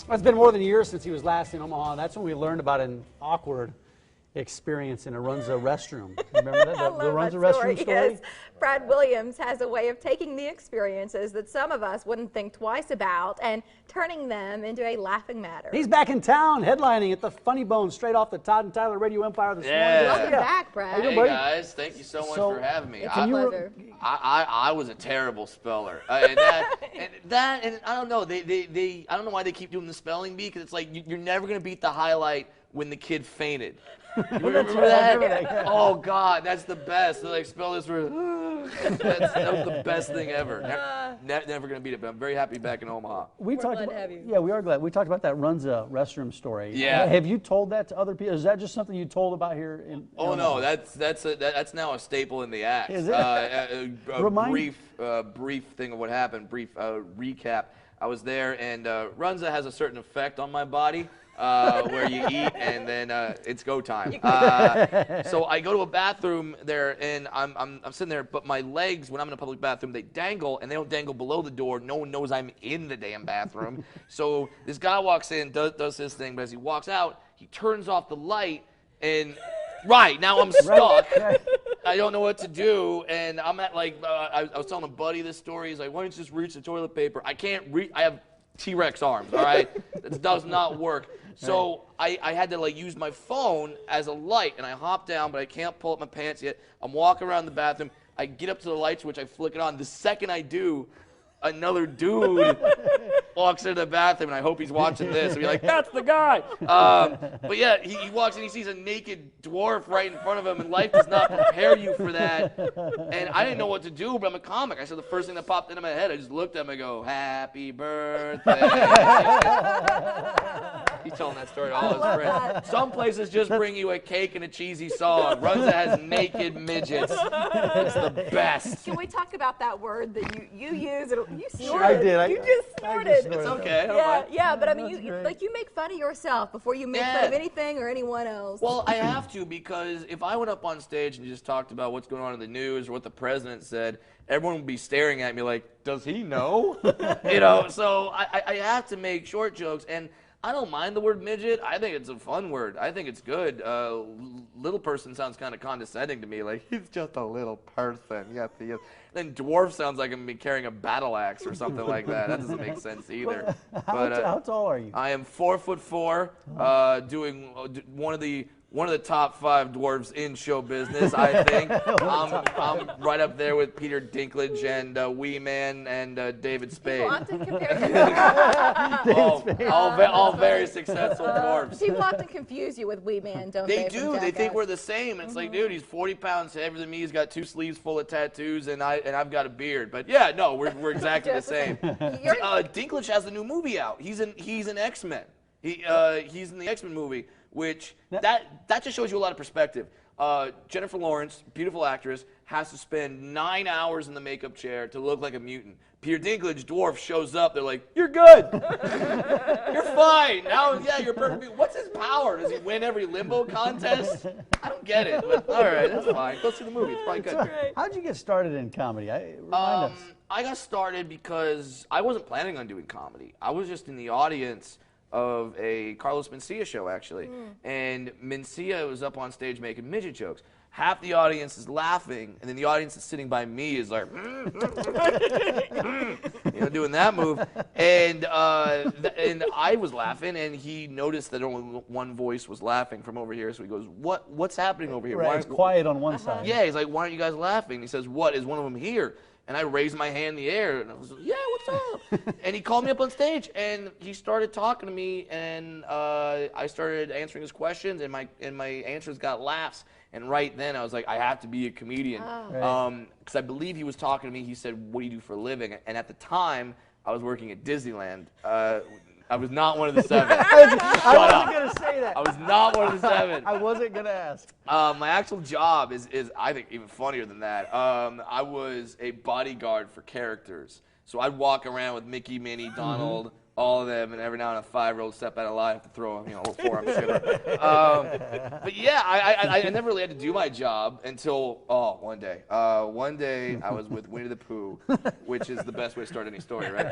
It's been more than a year since he was last in Omaha. That's when we learned about an awkward experience in a Runza restroom. Remember that? The Runza restroom story? Yes. Brad Williams has a way of taking the experiences that some of us wouldn't think twice about and turning them into a laughing matter. He's back in town, headlining at the Funny Bone, straight off the Todd and Tyler Radio Empire this morning. Welcome back, Brad. Hey guys, thank you so much for having me. I was a terrible speller. And I don't know. I don't know why they keep doing the spelling bee, because it's like you're never gonna beat the highlight when the kid fainted. You remember that? Oh God, that's the best. They're like, spell this word. That was the best thing ever. Never gonna beat it. But I'm very happy back in Omaha. We're glad to have you. Yeah, we are glad. We talked about that Runza restroom story. Yeah. Have you told that to other people? Is that just something you told about here in Omaha? No, that's now a staple in the act. Is it? A brief thing of what happened. Brief recap. I was there, and Runza has a certain effect on my body. Where you eat and then it's go time. So I go to a bathroom there, and I'm sitting there, but my legs, when I'm in a public bathroom, they dangle, and they don't dangle below the door. No one knows I'm in the damn bathroom. So this guy walks in, does his thing, but as he walks out, he turns off the light, and right now I'm stuck. I don't know what to do, and I'm at like I was telling a buddy this story. He's like, why don't you just reach the toilet paper? I can't reach. I have T-Rex arms, all right? It does not work. So I had to like use my phone as a light, and I hop down, but I can't pull up my pants yet. I'm walking around the bathroom. I get up to the light switch. I flick it on. The second I do, another dude walks into the bathroom, and I hope he's watching this. And be like, that's the guy. But yeah, he walks in, he sees a naked dwarf right in front of him, and life does not prepare you for that. And I didn't know what to do, but I'm a comic. I said the first thing that popped into my head, I just looked at him and go, happy birthday. He's telling that story to all his friends. Some places just bring you a cake and a cheesy song. Runza has naked midgets. It's the best. Can we talk about that word that you use? You snorted. Sure, I did. You just snorted. It's okay. Yeah, but I mean, you make fun of yourself before you make fun of anything or anyone else. Well, I have to, because if I went up on stage and just talked about what's going on in the news or what the president said, everyone would be staring at me like, does he know? You know, so I have to make short jokes, and I don't mind the word midget. I think it's a fun word. I think it's good. Little person sounds kind of condescending to me, like, he's just a little person. Yes, he is. Then dwarf sounds like I'm gonna be carrying a battle axe or something like that. That doesn't make sense either. How tall are you? I am 4'4", doing one of the top 5 dwarves in show business, I think. I'm right up there with Peter Dinklage and Wee Man and David Spade. People often compare all very successful dwarves. People often confuse you with Wee Man, don't they? They do. They think we're the same. It's like, dude, he's 40 pounds heavier than me. He's got 2 sleeves full of tattoos, and I've got a beard. But yeah, no, we're exactly the same. Dinklage has a new movie out. He's an X-Men. He's in the X-Men movie, which that just shows you a lot of perspective. Jennifer Lawrence, beautiful actress, has to spend 9 hours in the makeup chair to look like a mutant. Peter Dinklage, dwarf, shows up. They're like, you're good. You're fine. Now, yeah, you're perfect. What's his power? Does he win every limbo contest? I don't get it. But all right, that's fine. Go see the movie. It's probably good. How'd you get started in comedy? Remind us. I got started because I wasn't planning on doing comedy. I was just in the audience of a Carlos Mencia show, actually. And Mencia was up on stage making midget jokes. Half the audience is laughing, and then the audience that's sitting by me is like, doing that move. And I was laughing, and he noticed that only one voice was laughing from over here. So he goes, what's happening over here? Right, it's quiet on one side. Yeah, he's like, why aren't you guys laughing? He says, what, is one of them here? And I raised my hand in the air, and I was like, yeah, what's up? And he called me up on stage, and he started talking to me, and I started answering his questions, and my answers got laughs. And right then, I was like, I have to be a comedian. Because I believe he was talking to me. He said, what do you do for a living? And at the time, I was working at Disneyland. I was not one of the 7. I wasn't going to say that. I was not one of the 7. I wasn't going to ask. My actual job is, I think, even funnier than that. I was a bodyguard for characters. So I'd walk around with Mickey, Minnie, Donald, all of them, and every now and then a 5-year-old step out of line, I have to throw a little forearm shiver. But yeah, I never really had to do my job until one day. One day I was with Winnie the Pooh, which is the best way to start any story, right?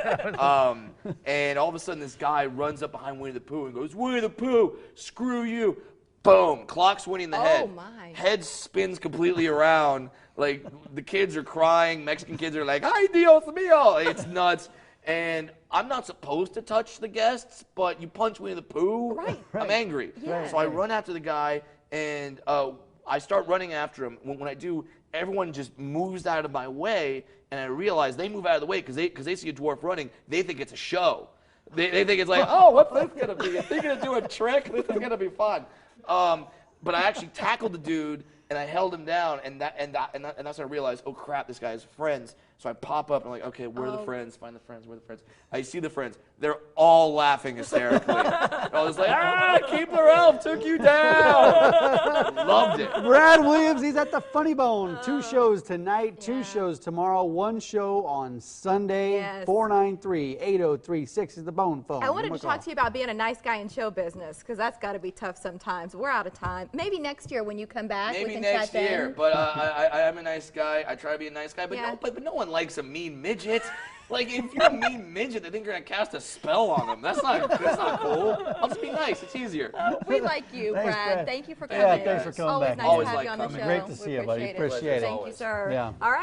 And all of a sudden this guy runs up behind Winnie the Pooh and goes, "Winnie the Pooh, screw you!" Boom! Clocks Winnie in the head. Oh my! Head spins completely around. Like the kids are crying. Mexican kids are like, "Ay Dios mío!" It's nuts. And I'm not supposed to touch the guests, but you punch Winnie the Pooh, Right. I'm angry. Yeah. So I run after the guy, and I start running after him. When I do, everyone just moves out of my way, and I realize they move out of the way because they see a dwarf running. They think it's a show. They think it's like, oh, what's this gonna be? Is he gonna do a trick? This is gonna be fun. But I actually tackled the dude, and I held him down, and that's when I realized, oh crap, this guy has friends. So I pop up and I'm like, okay, where are the friends? Find the friends, where are the friends? I see the friends. They're all laughing hysterically. I was like, keep the elf took you down. Loved it. Brad Williams, he's at the Funny Bone. 2 shows tonight, 2 shows tomorrow, 1 show on Sunday. Yes. 493-8036 is the Bone phone. I wanted to Give 'em a talk call. to you about being a nice guy in show business, because that's got to be tough sometimes. We're out of time. Maybe next year when you come back, we Maybe can next chat year, then. but I am a nice guy. I try to be a nice guy, but Yeah. no one likes a mean midget. Like if you're a mean midget, they think you're gonna cast a spell on them. That's not cool. I'll just be nice. It's easier. We like you, Thanks, Brad. Brad. Thank you for Yeah, coming. thanks for coming Always back. nice Always to have like you on the coming. show. Great to see We you, buddy. appreciate Appreciate it. Thank you, Always. sir. Yeah. All right.